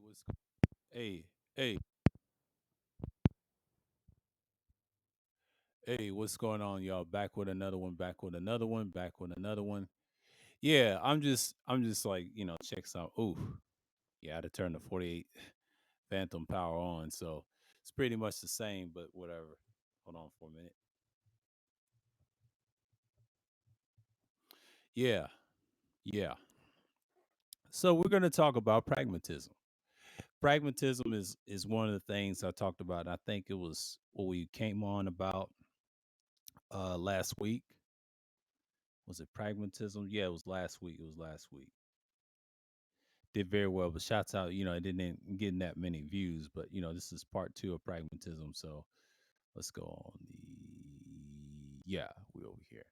What's hey, hey, hey, what's going on, y'all? Back with another one, back with another one, back with another one. Yeah, I'm just like, check some. Ooh, yeah, I had to turn the 48 Phantom power on, so it's pretty much the same, but whatever. Hold on for a minute. Yeah, yeah. So we're gonna talk about pragmatism. Pragmatism is one of the things I talked about. I think it was what we came on about last week. Was it pragmatism? Yeah, it was last week. It was last week. Did very well. But shouts out, it didn't get that many views, but this is part two of pragmatism. So let's go on we over here.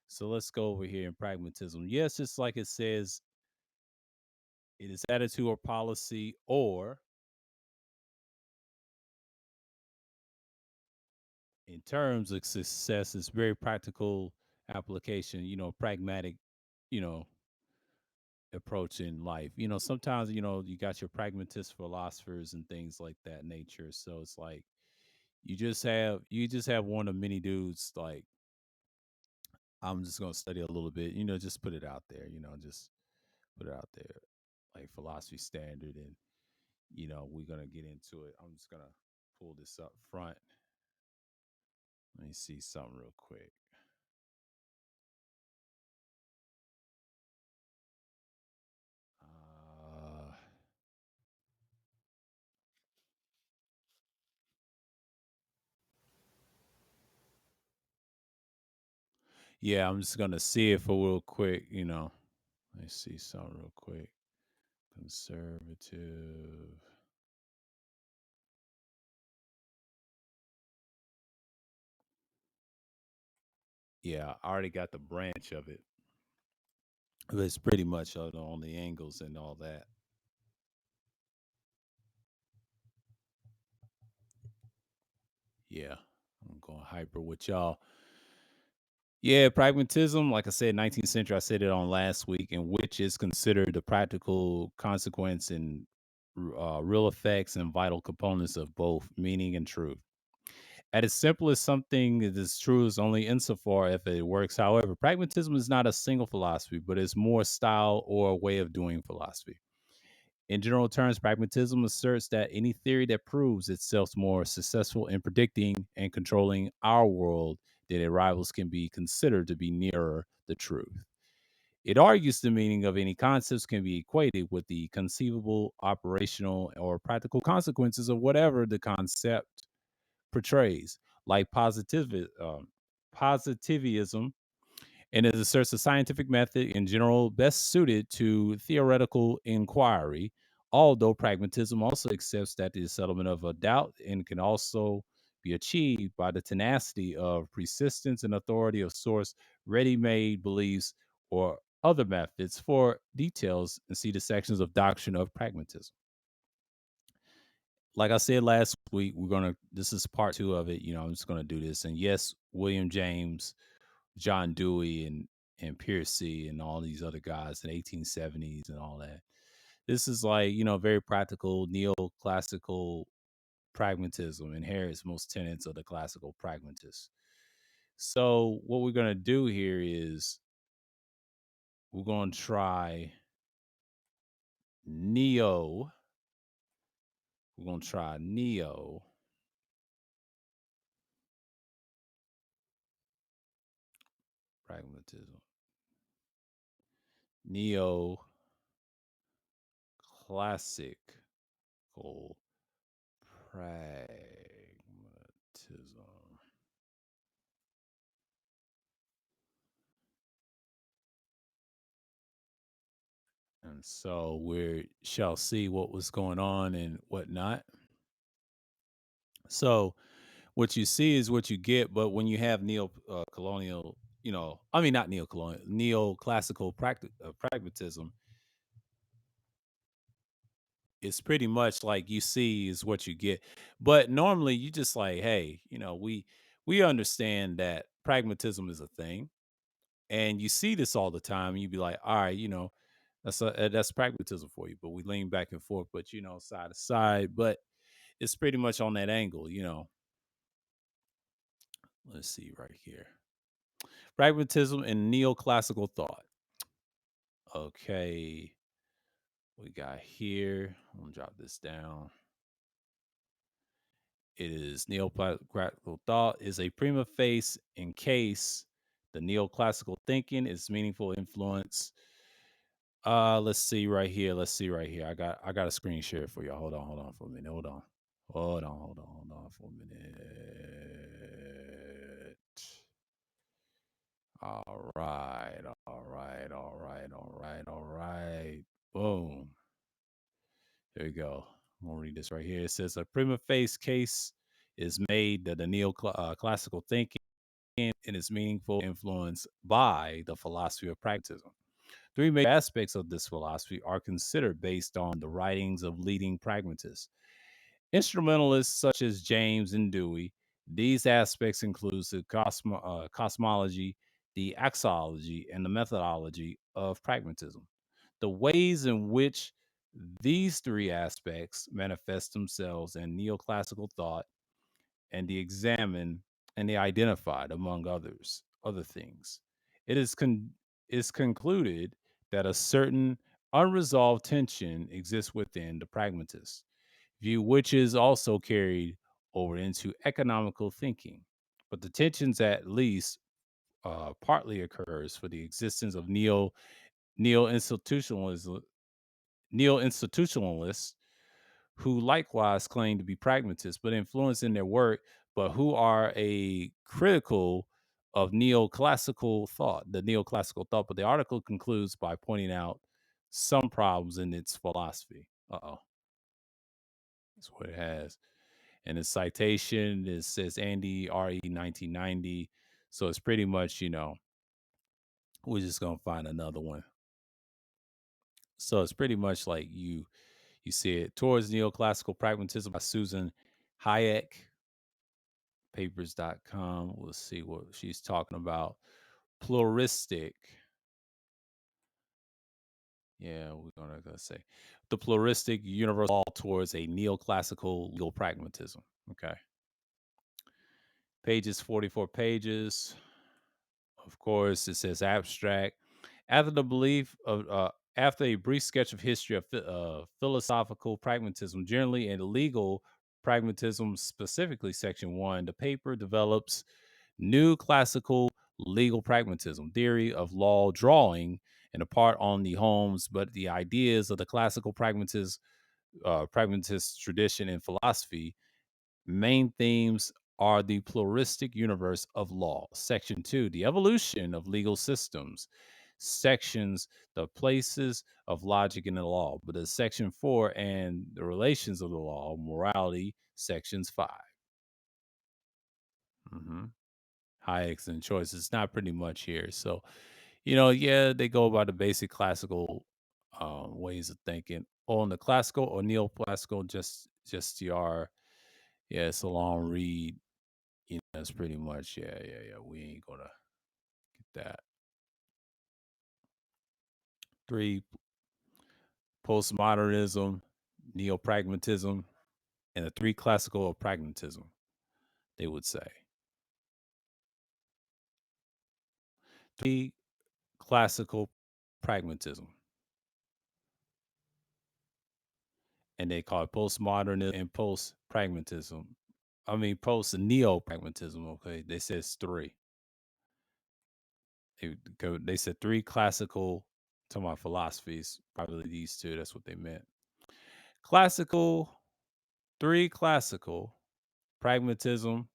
So let's go over here in pragmatism. Yes, just like it says, it is attitude or policy, or in terms of success, it's very practical application, pragmatic, you know, approach in life. Sometimes, you got your pragmatist philosophers and things like that nature. So it's like you just have one of many dudes like I'm just gonna study a little bit, just put it out there, just put it out there, like philosophy standard, and we're gonna get into it. I'm just gonna pull this up front. Let me see something real quick. Uh, yeah, I'm just gonna see it for real quick. Let me see something real quick. Conservative. Yeah, I already got the branch of it. But it's pretty much on the angles and all that. Yeah, I'm going hyper with y'all. Yeah, pragmatism, like I said, 19th century, I said it on last week, in which is considered the practical consequence and real effects and vital components of both meaning and truth. At its simplest, something that is true is only insofar if it works. However, pragmatism is not a single philosophy, but is more style or a way of doing philosophy. In general terms, pragmatism asserts that any theory that proves itself more successful in predicting and controlling our world than its rivals can be considered to be nearer the truth. It argues the meaning of any concepts can be equated with the conceivable, operational, or practical consequences of whatever the concept portrays, like positivism, and it asserts a scientific method in general best suited to theoretical inquiry, although pragmatism also accepts that the settlement of a doubt and can also be achieved by the tenacity of persistence and authority of source, ready-made beliefs, or other methods. For details, and see the sections of doctrine of pragmatism. Like I said last week, this is part two of it. I'm just gonna do this. And yes, William James, John Dewey, and Piercy and all these other guys in the 1870s and all that. This is like, very practical neoclassical pragmatism, inherits most tenets of the classical pragmatists. So what we're gonna do here is we're gonna try neo. We're gonna try neo pragmatism. Neo classical pragmatism. And so we shall see what was going on and whatnot. So what you see is what you get, but when you have neo-colonial, I mean not neo-colonial, neo-classical pragmatism, it's pretty much like you see is what you get. But normally you just like, hey, we understand that pragmatism is a thing, and you see this all the time. And you be like, all right, That's pragmatism for you. But we lean back and forth, but side to side. But it's pretty much on that angle. Let's see right here. Pragmatism and neoclassical thought. Okay, we got here. I'm gonna drop this down. It is neoclassical thought is a prima facie in case the neoclassical thinking is meaningful influence. Let's see right here. Let's see right here. I got a screen share for y'all. Hold on for a minute. Hold on for a minute. All right. Boom. There we go. I'm gonna read this right here. It says a prima facie case is made that the neoclassical thinking is meaningful influence by the philosophy of pragmatism. Three major aspects of this philosophy are considered based on the writings of leading pragmatists. Instrumentalists such as James and Dewey, these aspects include the cosmology, the axiology, and the methodology of pragmatism. The ways in which these three aspects manifest themselves in neoclassical thought and the examined and the identified among other things. It is concluded that a certain unresolved tension exists within the pragmatist view, which is also carried over into economical thinking. But the tensions at least partly occurs for the existence of neo institutionalism neo institutionalists who likewise claim to be pragmatists, but influence in their work, but who are a critical of the neoclassical thought. But the article concludes by pointing out some problems in its philosophy. That's what it has. And the citation it says Andy RE 1990. So it's pretty much, we're just gonna find another one. So it's pretty much like you see it towards neoclassical pragmatism by Susan Hayek, papers.com. We'll see what she's talking about. Pluralistic. Yeah, we're gonna say the pluralistic universal law towards a neoclassical legal pragmatism. Okay. Pages 44 pages. Of course, it says abstract. After the belief of after a brief sketch of history of philosophical pragmatism, generally and legal pragmatism, specifically section 1, the paper develops new classical legal pragmatism theory of law drawing and apart on the homes, but the ideas of the classical pragmatist tradition and philosophy. Main themes are the pluralistic universe of law. Section 2, the evolution of legal systems. Sections, the places of logic in the law. But the section 4 and the relations of the law, morality, sections 5. Mm-hmm. Hayek's and choices. Not pretty much here. So, yeah, they go by the basic classical ways of thinking. On the classical or neoclassical, just your yeah, it's a long read. That's pretty much yeah. We ain't gonna get that. 3, postmodernism, neo-pragmatism, and the 3 classical of pragmatism. They would say 3 classical pragmatism, and they call it postmodernism and post-pragmatism. I mean post-neo-pragmatism. Okay, they says 3. They said 3 classical. To my philosophies, probably these 2. That's what they meant. Classical, 3 classical pragmatism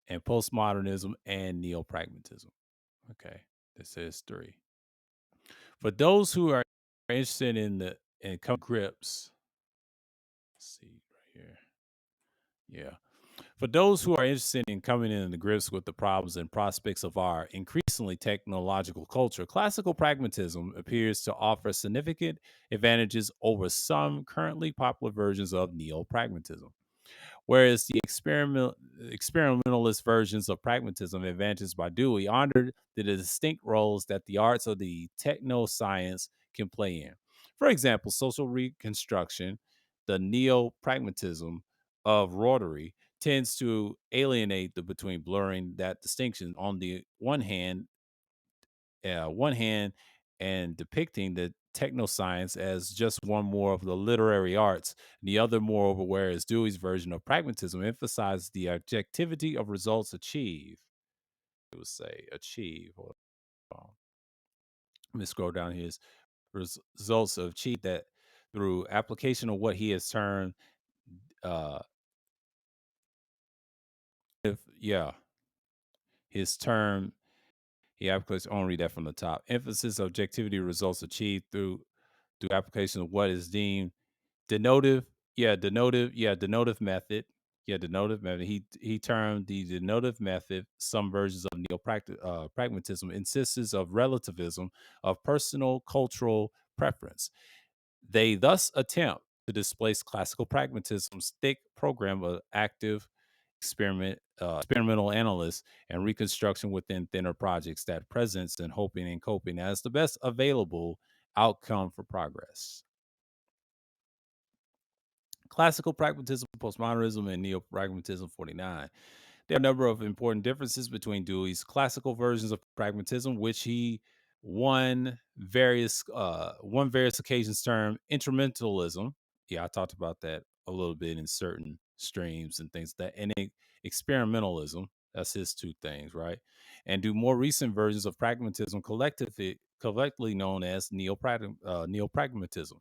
and postmodernism and neo-pragmatism. Okay, this says 3. For those who are interested in come grips, let's see right here. Yeah. For those who are interested in coming in the grips with the problems and prospects of our increasingly technological culture, classical pragmatism appears to offer significant advantages over some currently popular versions of neo pragmatism. Whereas the experimentalist versions of pragmatism advances by Dewey honored the distinct roles that the arts of the techno science can play in. For example, social reconstruction, the neo pragmatism of Rotary, tends to alienate the between blurring that distinction on the one hand and depicting the technoscience as just one more of the literary arts, and the other, moreover, whereas Dewey's version of pragmatism emphasizes the objectivity of results achieved. It would say achieve. Hold on. Let me scroll down here. Results achieved that through application of what he has termed, uh, if yeah, his term. He applies. I want to read that from the top. Emphasis objectivity results achieved through application of what is deemed denotive, denotive method. Yeah, denotive method. He termed the denotive method. Some versions of pragmatism insists of relativism of personal cultural preference. They thus attempt to displace classical pragmatism's thick program of active experimental analysis and reconstruction within thinner projects that presents and hoping and coping as the best available outcome for progress. Classical pragmatism, postmodernism, and neo-pragmatism 49. There are a number of important differences between Dewey's classical versions of pragmatism, which he one various occasions termed instrumentalism. Yeah, I talked about that a little bit in certain streams and things like that, and experimentalism. That's his two things, right? And do more recent versions of pragmatism collectively known as neo-pragmatism.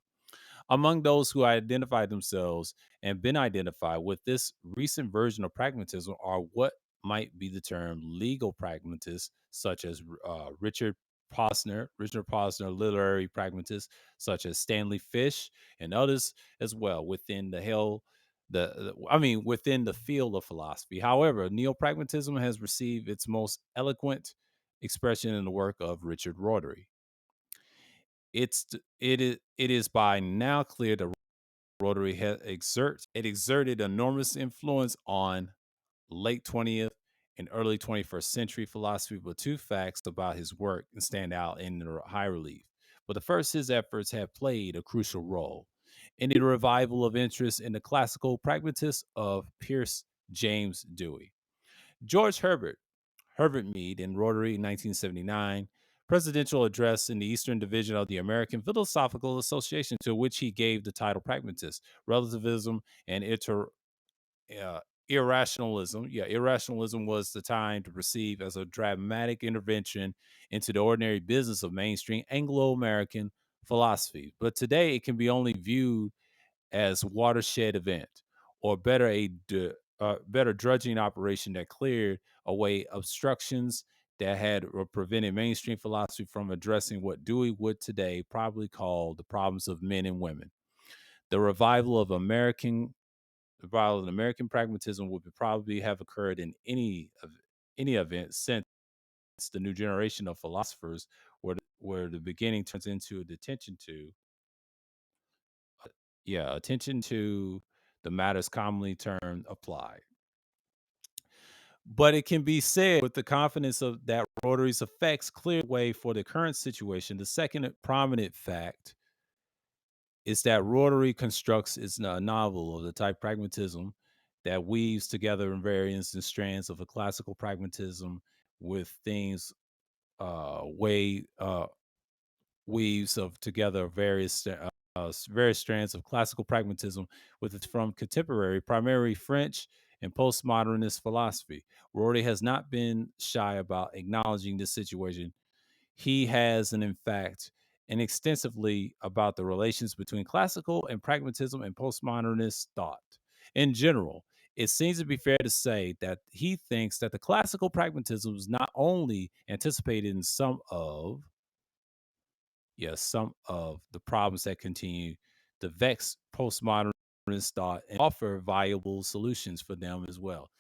Among those who identify themselves and been identified with this recent version of pragmatism are what might be the term legal pragmatists, such as Richard Posner, literary pragmatists such as Stanley Fish, and others as well within within the field of philosophy. However, neo-pragmatism has received its most eloquent expression in the work of Richard Rorty. It is by now clear that Rotary exerted enormous influence on late 20th and early 21st century philosophy, but two facts about his work stand out in high relief. But the first, his efforts have played a crucial role in the revival of interest in the classical pragmatists of Pierce James Dewey. George Herbert Mead in Rotary 1979, presidential address in the Eastern Division of the American Philosophical Association, to which he gave the title Pragmatist, Relativism, and uh, Irrationalism. Yeah, irrationalism was the time to perceive as a dramatic intervention into the ordinary business of mainstream Anglo American philosophy. But today it can be only viewed as watershed event, or better drudging operation that cleared away obstructions that had prevented mainstream philosophy from addressing what Dewey would today probably call the problems of men and women. The revival of American pragmatism would probably have occurred in any event since the new generation of philosophers, where the beginning turns into attention to the matters commonly termed applied. But it can be said with the confidence of that Rotary's effects clear the way for the current situation. The second prominent fact is that Rotary constructs its novel of the type pragmatism that weaves together variants and strands of a classical pragmatism with things way weaves of together various strands of classical pragmatism with its from contemporary, primarily French and postmodernist philosophy. Rory has not been shy about acknowledging this situation. He has, and in fact, and extensively about the relations between classical and pragmatism and postmodernist thought. In general, it seems to be fair to say that he thinks that the classical pragmatism is not only anticipated in some of the problems that continue to vex postmodernist thought and offer viable solutions for them as well.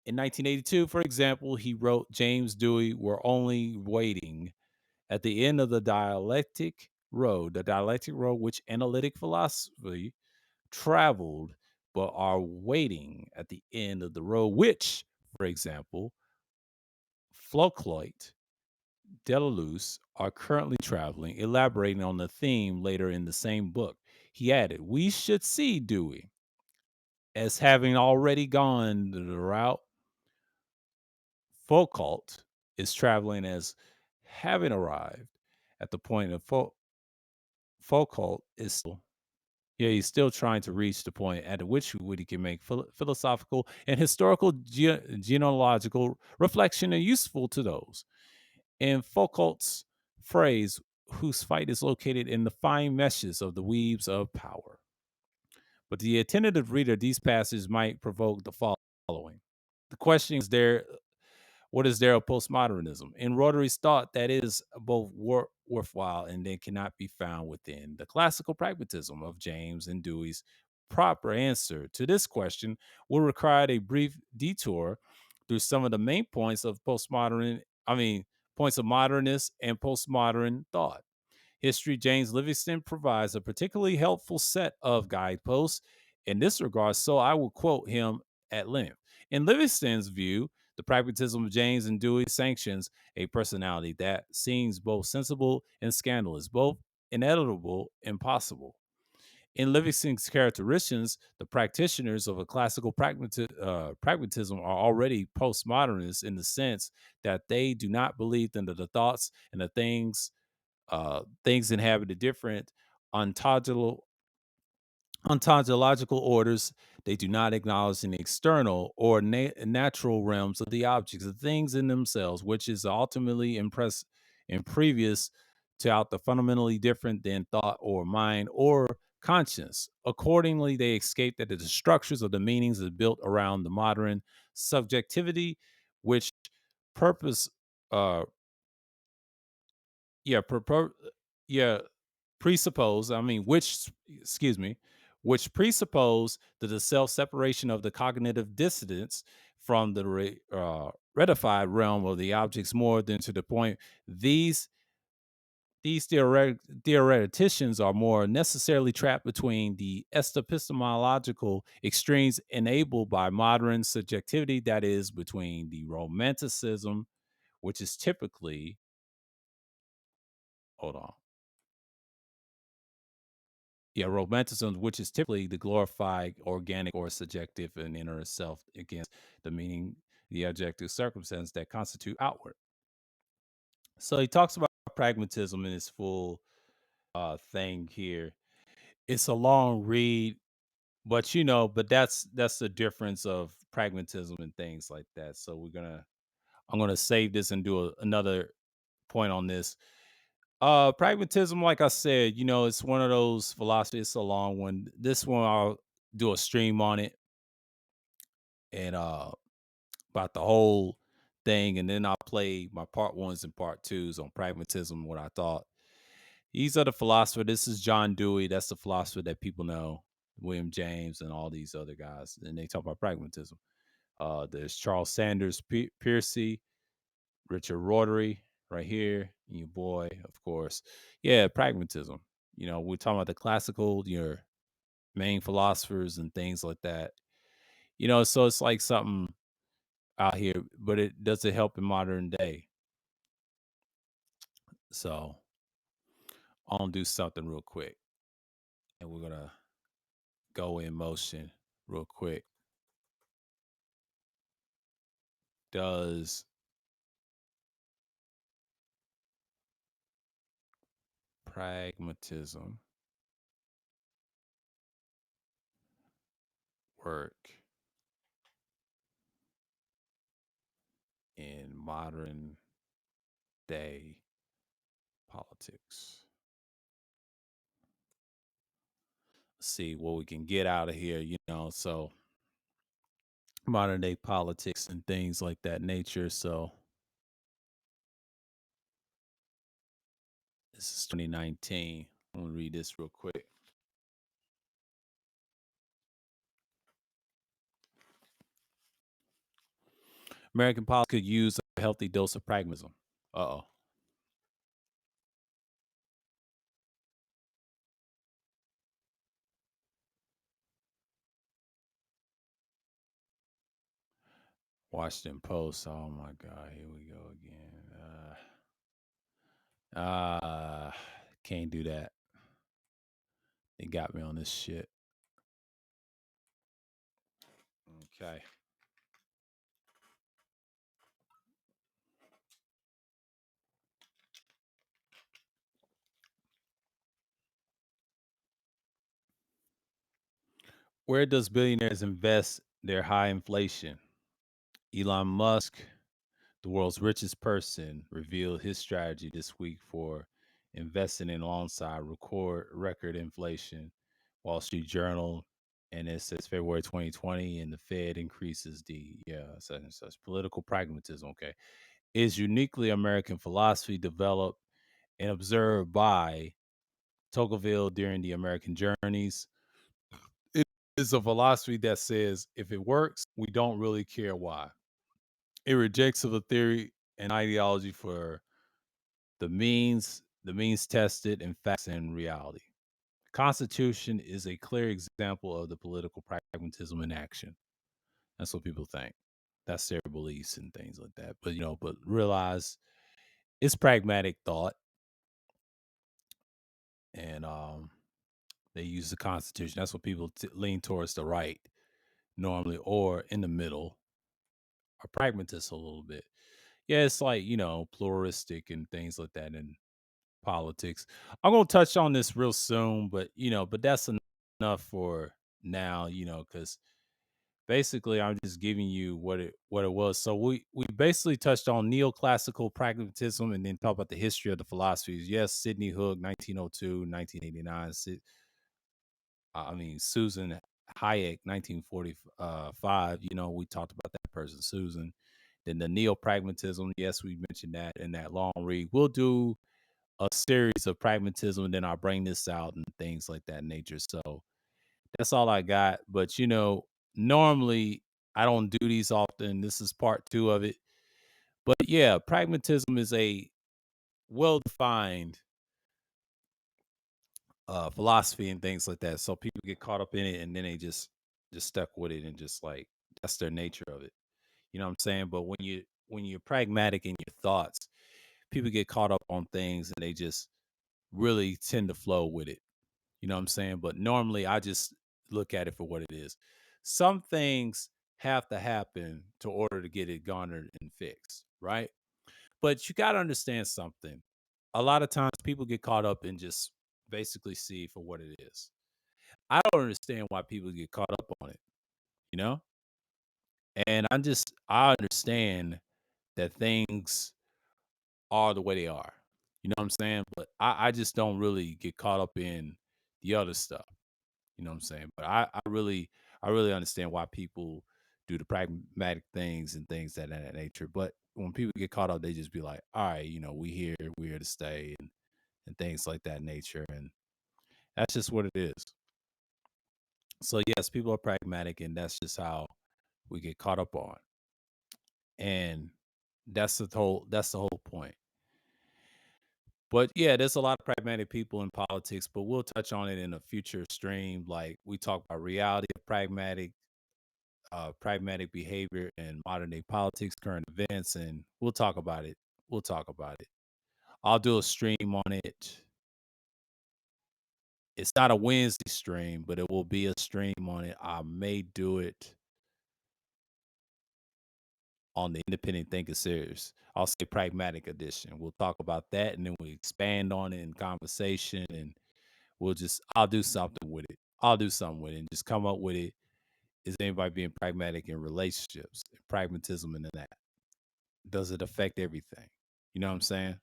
In 1982, for example, he wrote James Dewey were only waiting at the end of the dialectic road which analytic philosophy traveled, but are waiting at the end of the road, which, for example, Foucault, Deleuze are currently traveling, elaborating on the theme later in the same book. He added, "We should see Dewey as having already gone the route Foucault is traveling as having arrived at the point of Foucault is still, yeah, he's still trying to reach the point at which he can make philosophical and historical genealogical reflection and useful to those. In Foucault's phrase, whose fight is located in the fine meshes of the weaves of power. But the attentive reader, these passages might provoke the following. The question is there, what is there of postmodernism? In Rotary's thought, that is both worthwhile and then cannot be found within the classical pragmatism of James and Dewey's. Proper answer to this question will require a brief detour through some of the main points of points of modernist and postmodern thought. History James Livingston provides a particularly helpful set of guideposts in this regard, so I will quote him at length. In Livingston's view, the pragmatism of James and Dewey sanctions a personality that seems both sensible and scandalous, both inevitable and possible. In Livingston's characteristics, the practitioners of a classical pragmatism are already postmodernists in the sense that they do not believe in the thoughts and the things inhabited different ontological ontological orders. They do not acknowledge an external or natural realms of the objects, the things in themselves, which is ultimately and previous to out the fundamentally different than thought or mind or conscience. Accordingly, they escape that the structures of the meanings is built around the modern subjectivity, which purpose uh yeah, yeah, presuppose, excuse me, which presuppose that the self-separation of the cognitive dissidence from the retified realm of the objects more than to the point these theoreticians are more necessarily trapped between the epistemological extremes enabled by modern subjectivity, that is, between the romanticism, which is typically, hold on, yeah, romanticism, which is typically the glorified, organic, or subjective and inner self against the meaning, the objective circumstance that constitute outward. So he talks about pragmatism in its full thing here. It's a long read, but but that's the difference of pragmatism and things like that. So I'm gonna save this and do another point on this. Pragmatism, like I said, it's one of those philosophies. It's a long one. This one I'll do a stream on it and about the whole thing, and then I'll play my part ones and part twos on pragmatism, what I thought. These are the philosophers. This is John Dewey. That's the philosopher that people know. William James and all these other guys, and they talk about pragmatism. There's Charles Sanders Pearcey, Richard Rotary, right here, and your boy, of course. Yeah, pragmatism. We're talking about the classical, your main philosophers and things like that. So it's like something out here, but it does it help in modern day. So I'll do something real quick, and we're gonna go in motion real quick. Does pragmatism work in modern day politics? See what we can get out of here, so modern day politics and things like that nature. So this is 2019. I'm gonna read this real quick. American politics could use a healthy dose of pragmatism. Uh oh. Washington Post. Oh my God, here we go again. Uh, can't do that. They got me on this shit. Okay. Where does billionaires invest their high inflation? Elon Musk, the world's richest person, revealed his strategy this week for investing in alongside record inflation. Wall Street Journal, and it says February 2020, and the Fed increases the such and such political pragmatism. Okay, is uniquely American philosophy developed and observed by Tocqueville during the American journeys. It is a philosophy that says if it works, we don't really care why. It rejects of a theory and ideology for the means tested in facts and reality. Constitution is a clear example of the political pragmatism in action. That's what people think. That's their beliefs and things like that. But but realize it's pragmatic thought, and they use the Constitution. That's what people lean towards the right normally, or in the middle, or pragmatists a little bit. Yeah, it's like pluralistic and things like that in politics. I'm gonna touch on this real soon, but but that's enough for now. Because basically I'm just giving you what it was. So we basically touched on neoclassical pragmatism and then talk about the history of the philosophies. Yes, Sidney Hook, 1902, 1989. I mean, Susan Hayek, 1945. We talked about that person, Susan. Then the neo-pragmatism, yes, we mentioned that in that long read. We'll do a series of pragmatism, and then I'll bring this out and things like that nature. So that's all I got. But normally I don't do these often. This is part two of it. But yeah, pragmatism is a well defined philosophy and things like that. So people get caught up in it and then they just stuck with it and just like that's their nature of it. You know what I'm saying? But when you're pragmatic in your thoughts, people get caught up on things and they just really tend to flow with it. You know what I'm saying? But normally I just look at it for what it is. Some things have to happen to order to get it garnered and fixed, right? But you got to understand something. A lot of times people get caught up and just basically see it for what it is. I don't understand why people get caught up on it, you know? And I understand that things are the way they are. You know what I'm saying? But I just don't really get caught up in the other stuff. You know what I'm saying? But I really understand why people do the pragmatic things and things that nature. But when people get caught up, they just be like, all right, we're here to stay and things like that nature. And that's just what it is. So yes, people are pragmatic and that's just how we get caught up on. And that's the whole point. But yeah, there's a lot of pragmatic people in politics, but we'll touch on it in a future stream. Like we talk about reality of pragmatic behavior in modern day politics, current events, and we'll talk about it. We'll talk about it. I'll do a stream on it. It's not a Wednesday stream, but it will be a stream on it. I may do it on the Independent Thinker series. I'll say pragmatic edition. We'll talk about that and then we expand on it in conversation and I'll do something with it. I'll do something with it and just come up with it. Is anybody being pragmatic in relationships, pragmatism in that? Does it affect everything? You know what I'm saying?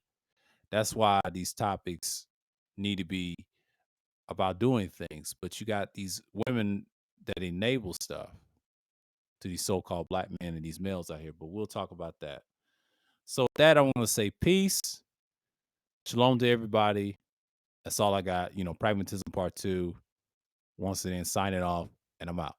That's why these topics need to be about doing things. But you got these women that enable stuff to these so-called black men and these males out here. But we'll talk about that. So with that, I want to say peace, shalom to everybody. That's all I got. Pragmatism part two. Once again, sign it off, and I'm out.